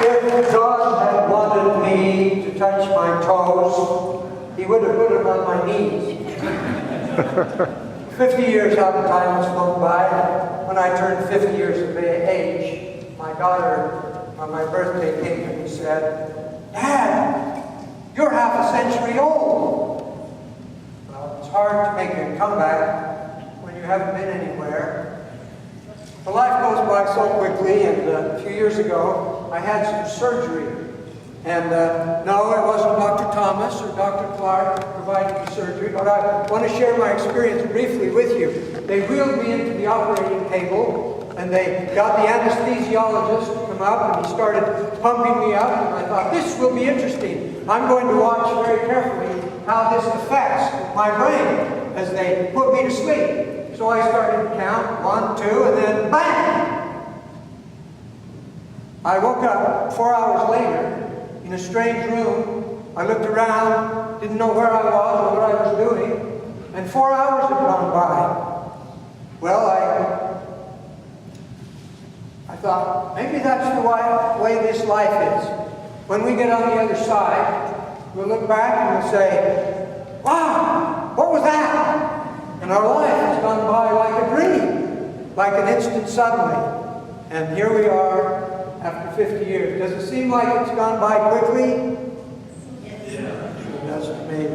If God had wanted me to touch my toes, He would have put them on my knees. 50 years out of time has flown by. When I turned 50 years of age, my daughter, on my birthday, came to me and said, "Dad, you're half a century old." Well, it's hard to make a comeback when you haven't been anywhere. The life goes by so quickly, and a few years ago, I had some surgery. And no, it wasn't Dr. Thomas or Dr. Clark providing the surgery, but I want to share my experience briefly with you. They wheeled me into the operating table, and they got the anesthesiologist to come up, and he started pumping me up, and I thought, this will be interesting. I'm going to watch very carefully how this affects my brain as they put me to sleep. So I started to count, 1, 2, and then bang! I woke up 4 hours later in a strange room. I looked around, didn't know where I was or what I was doing, and 4 hours had gone by. Well, I thought, maybe that's the way this life is. When we get on the other side, we'll look back and we'll say, wow, what was that? And our life has gone by like a dream, like an instant suddenly. And here we are after 50 years. Does it seem like it's gone by quickly? Yeah. It does to me.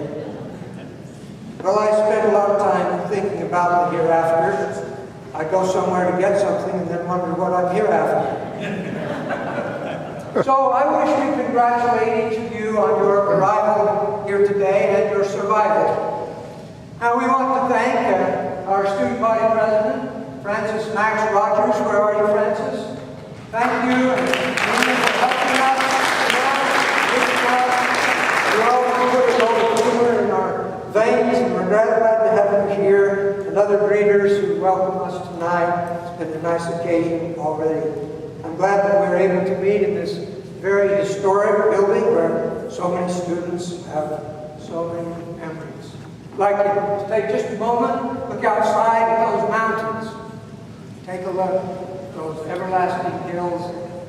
Well, I spend a lot of time thinking about the hereafter. I go somewhere to get something and then wonder what I'm here after. So I wish to congratulate each of you on your arrival here today and your survival. Now we want to thank our student body president, Francis Max Rogers. Where are you, Francis? Thank you and for helping us. We always put a little humor in our veins, and we're glad to have you here, and other greeters who welcome us tonight. It's been a nice occasion already. I'm glad that we're able to meet in this very historic building where so many students have so many memories. I'd like to take just a moment, look outside at those mountains. Take a look at those everlasting hills.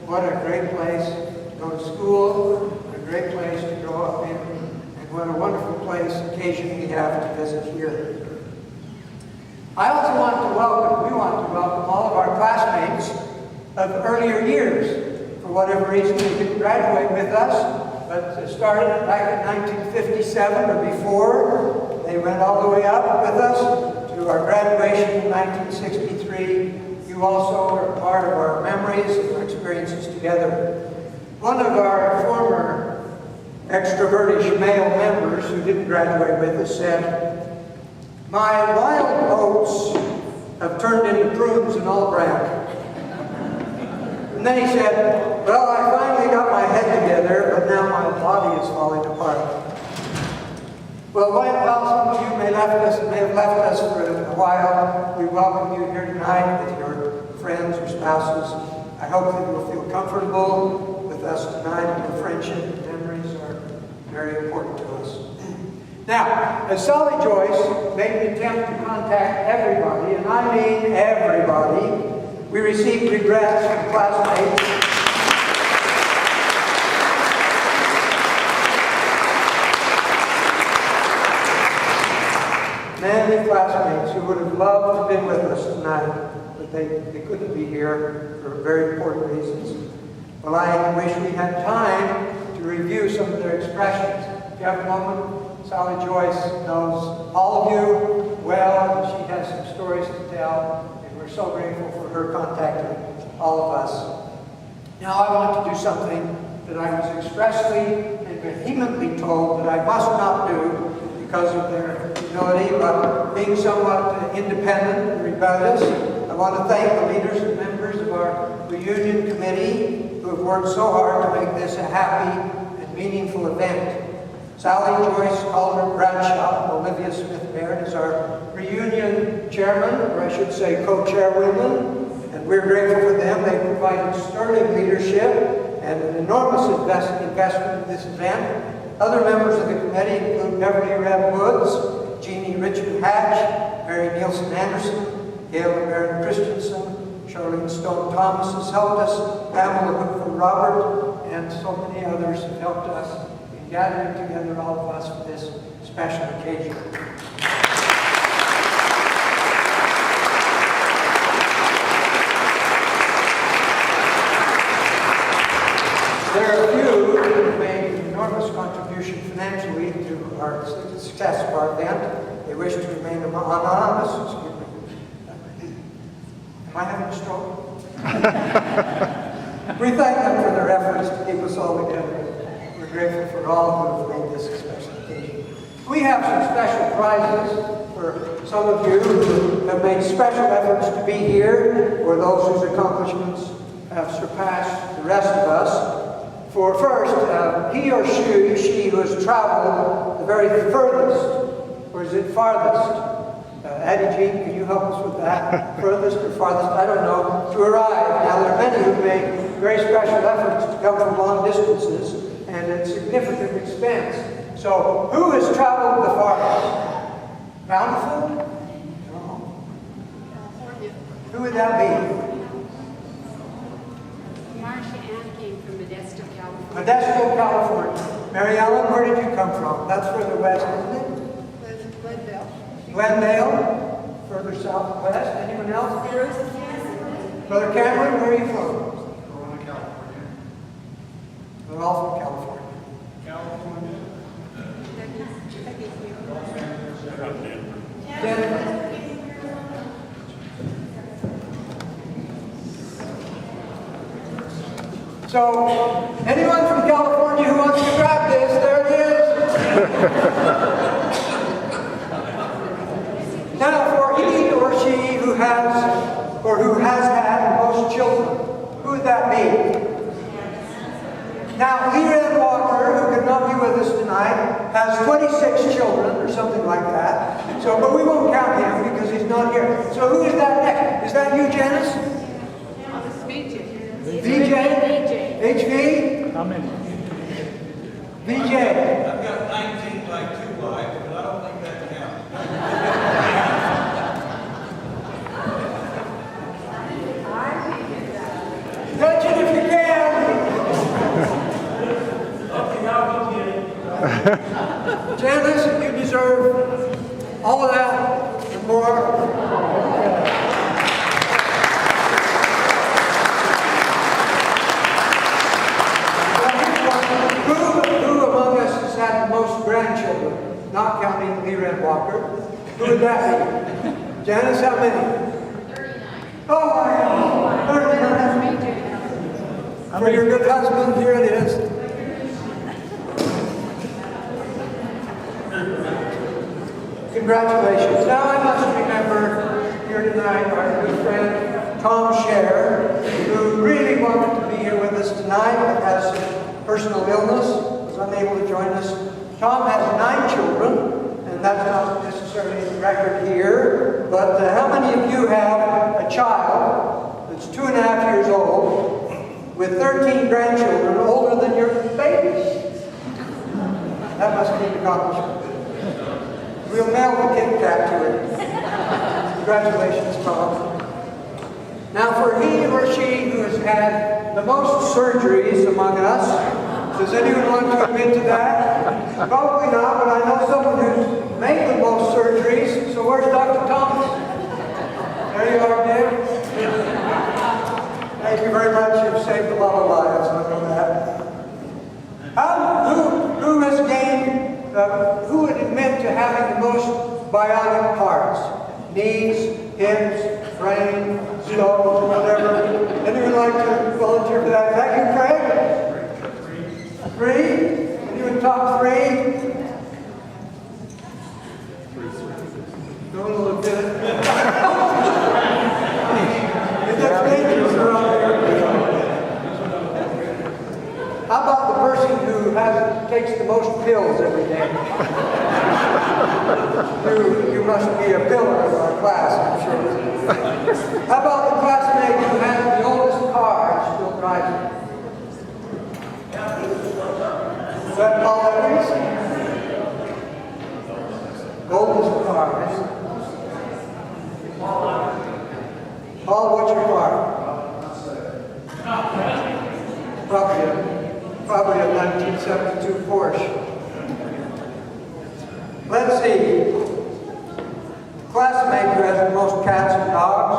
What a great place to go to school, what a great place to grow up in, and what a wonderful place, occasion we have to visit here. I also we want to welcome all of our classmates of earlier years. For whatever reason, they didn't graduate with us, but started back in 1957 or before. They went all the way up with us to our graduation in 1963. You also are part of our memories and our experiences together. One of our former extrovertish male members who didn't graduate with us said, "My wild oats have turned into prunes and all brown." And then he said, "Well, I finally got my head together, but now my body is falling apart." Well, while some of you may have left us for a while, we welcome you here tonight with your friends or spouses. I hope that you'll feel comfortable with us tonight. Your friendship and memories are very important to us. Now, as Sally Joyce made an attempt to contact everybody, and I mean everybody, we received regrets from classmates. Many classmates who would have loved to have been with us tonight, but they couldn't be here for very important reasons. Well, I wish we had time to review some of their expressions. If you have a moment, Sally Joyce knows all of you well, and she has some stories to tell, and we're so grateful for her contacting all of us. Now I want to do something that I was expressly and vehemently told that I must not do because of their humility, but being somewhat independent and rebellious. I want to thank the leaders and members of our reunion committee who have worked so hard to make this a happy and meaningful event. Sally Joyce Calder Bradshaw and Olivia Smith Barrett is our reunion chairman, or I should say co-chairwomen, and we're grateful for them. They provided sterling leadership and an enormous investment in this event. Other members of the committee include Beverly Reb Woods, Jeannie Richard Hatch, Mary Nielsen Anderson, Gail and Mary Christensen, Charlene Stone Thomas has helped us, Pamela Hookford Robert, and so many others have helped us in gathering together all of us for this special occasion. There are a few who made an enormous contribution financially to our success of our event. They wish to remain anonymous. Excuse me. Am I having a stroke? We thank them for their efforts to keep us all together. We're grateful for all who have made this a special occasion. We have some special prizes for some of you who have made special efforts to be here, or those whose accomplishments have surpassed the rest of us. For first, he or she who has traveled the very furthest, or is it farthest? Addie Jean, can you help us with that? Furthest or farthest, I don't know, to arrive. Now, there are many who made very special efforts to come from long distances and at significant expense. So, who has traveled the farthest? Bountiful? No. Who would that be? Marcia Ann came from Modesto, California. Modesto, California. Mary Ellen, where did you come from? That's further west, isn't it? Glendale. Glendale, further southwest. Anyone else? Brother Cameron, where are you from? California. We're all from California. Denver. So, anyone from California who wants to grab this, there it is. Now, for he or she who has had the most children, who would that be? Now, Leland Walker, who could not be with us tonight, has 26 children, or something like that. So, but we won't count him because he's not here. So, who is that next? Is that you, Janice? VJ? HV? How many? VJ. I've got 19 by 2 wives, but I don't think that counts. Touch it if you can. Janice, you deserve all of that and more. Who among us has had the most grandchildren, not counting Leland Walker? Who would that be? Janice, how many? 39. Oh, my God. 39. For your good husband, here it is. Congratulations. Now I must remember here tonight our good friend Tom Scher, who really wanted to be here with us tonight but has personal illness, was unable to join us. Tom has 9 children, and that's not necessarily the record here, but how many of you have a child that's 2.5 years old with 13 grandchildren older than your babies? That must be an accomplishment. We'll mail the Kit Kat to it. Congratulations, Tom. Now, for he or she who has had the most surgeries among us, does anyone want to admit to that? Probably not, but I know someone who's made the most surgeries. So where's Dr. Thomas? There you are, Dick. Thank you very much. You've saved a lot of lives. I know that. Who has gained, who would admit to having the most bionic parts? Knees, hips, brain, skull, whatever. Anyone like to volunteer for that? Thank you, Craig. 3? Anyone top 3? Don't look good. That's dangerous around here. How about the person who takes the most pills every day? You must be a pillar of our class, I'm sure. How about the classmate who has the oldest car and still drives it? Is that Paul Evans? Oldest car. Paul, what's your car? Probably. Probably a 1972 Porsche. Let's see. Classmate who has the most cats and dogs?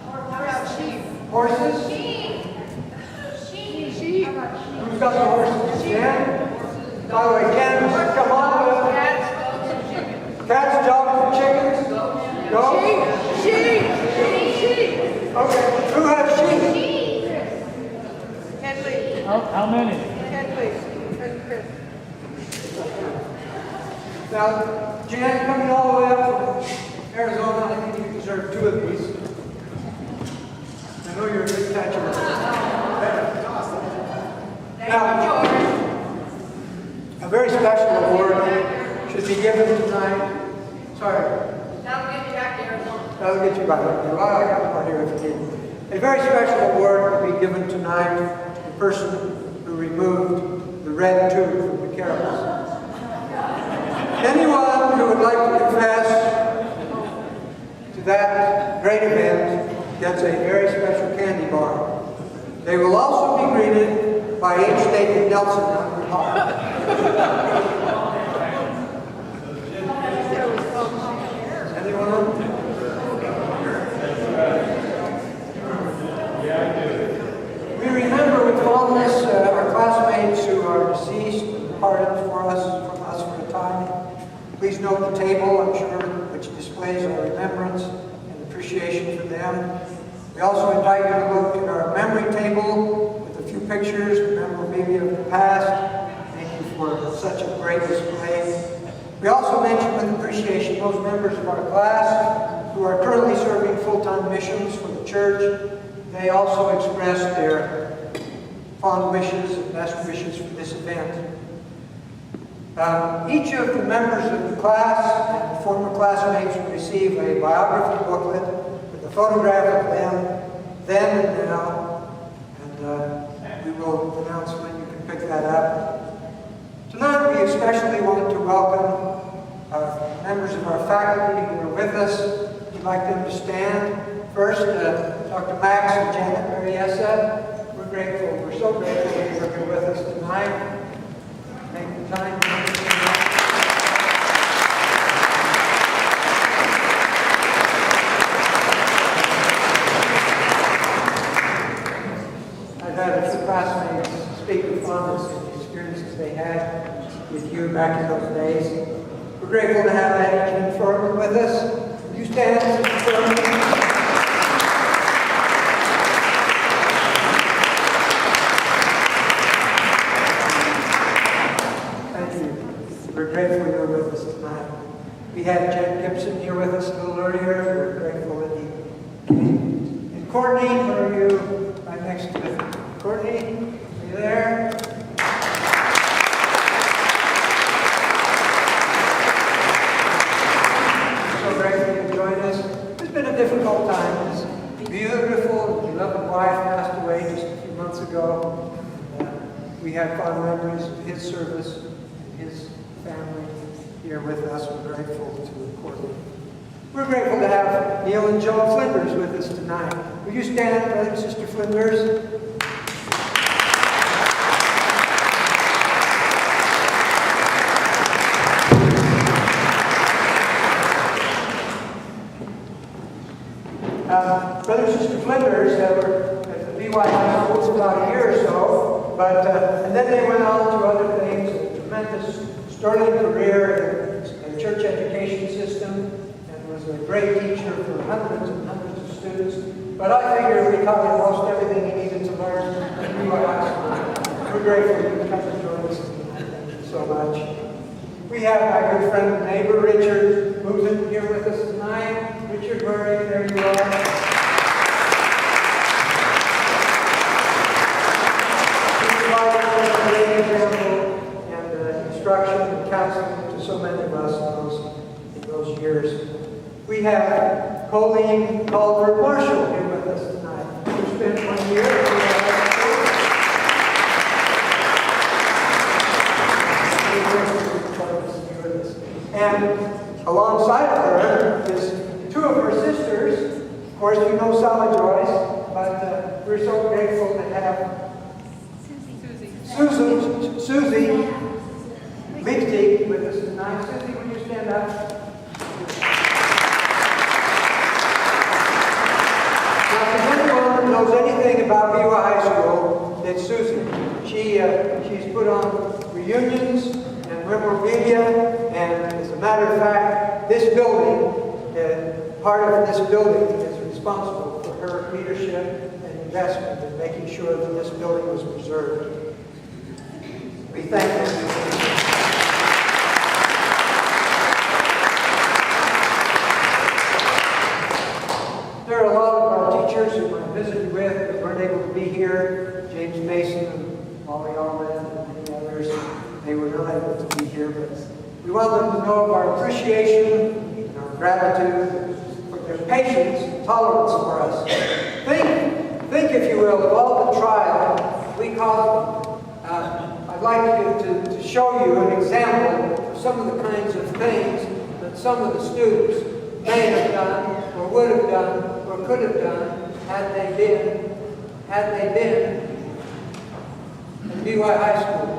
How about sheep? Horses? Sheep. Who's got the horses? Jen? By the way, Jen, come on with cats, dogs, and chickens? Goats? Sheep. Okay. Who has sheep? Henley. How many? Henley. And Chris. Now, Jen, coming all the way up from Arizona, I think you deserve 2 of these. I know you're a good catcher. Now, a very special award should be given tonight. Sorry. That'll get you back to Arizona. That'll get you back. Well, I got more here if you need. A very special award will be given tonight to the person who removed the red tube from the carols. Anyone who would like to confess to that great event gets a very special candy bar. They will also be greeted by H. David Nelson on the heart. Anyone? We remember with fondness our classmates who are deceased and departed from us for a time. Please note the table, I'm sure, which displays our remembrance and appreciation for them. We also invite you to look at our memory table with a few pictures, memorabilia of the past. Thank you for such a great display. We also mention with appreciation those members of our class who are currently serving full-time missions for the church. They also express their fond wishes and best wishes for this event. Each of the members of the class and former classmates will receive a biography booklet with a photograph of them, then and now, and we will announce when you can pick that up. Tonight we especially want to welcome members of our faculty who are with us. We'd like them to stand. First, Dr. Max and Janet Mariessa. We're grateful. We're so grateful that you're here with us tonight. Take the time. I've had a few classmates speak with fondness of the experiences they had with you back in those days. We're grateful to have Jen Furman with us. Will you stand, Mr. Furman? We're grateful you're with us tonight. We had Jen Gibson here with us a little earlier. We're grateful that he came. And Courtney, where are you? Right next to it. Courtney, are you there? We're so grateful you joined us. It's been a difficult time. It's beautiful. Your beloved wife passed away just a few months ago. We have fond memories of his service, his family here with us. We're grateful to Courtney. We're grateful to have Neil and Joan Flinders with us tonight. Will you stand, Brother and Sister Flinders? Brother and Sister Flinders were at the BY High School for about a year or so, and then they went on to other things, a tremendous sterling career in the church education system, and was a great teacher for hundreds and hundreds of students. But I figure we taught him most everything he needed to learn at BY High School. We're grateful you could come and join us tonight. Thank you so much. We have my good friend and neighbor, Richard, who's in here with us tonight. Richard Murray, there you are. And instruction and counseling to so many of us in those years. We have Colleen Culver Marshall here with us tonight, who spent 1 year and alongside of her is 2 of her sisters. Of course, you know Sally Joyce, but we're so grateful to have Susie Mixty with us tonight. Susie, would you stand up? Now, if anyone knows anything about Beaver High School, it's Susie. She's put on reunions and memorabilia, and as a matter of fact, this building, part of this building is responsible for her leadership and investment in making sure that this building was preserved. We thank you. There are a lot of our teachers who I visited with who weren't able to be here. James Mason and Molly Allman and many others. They were not able to be here, but we want them to know of our appreciation and our gratitude for their patience and tolerance for us. Think, if you will, of all the trial we caused them. I'd like to show you an example of some of the kinds of things that some of the students may have done, or would have done, or could have done had they been in BY High School.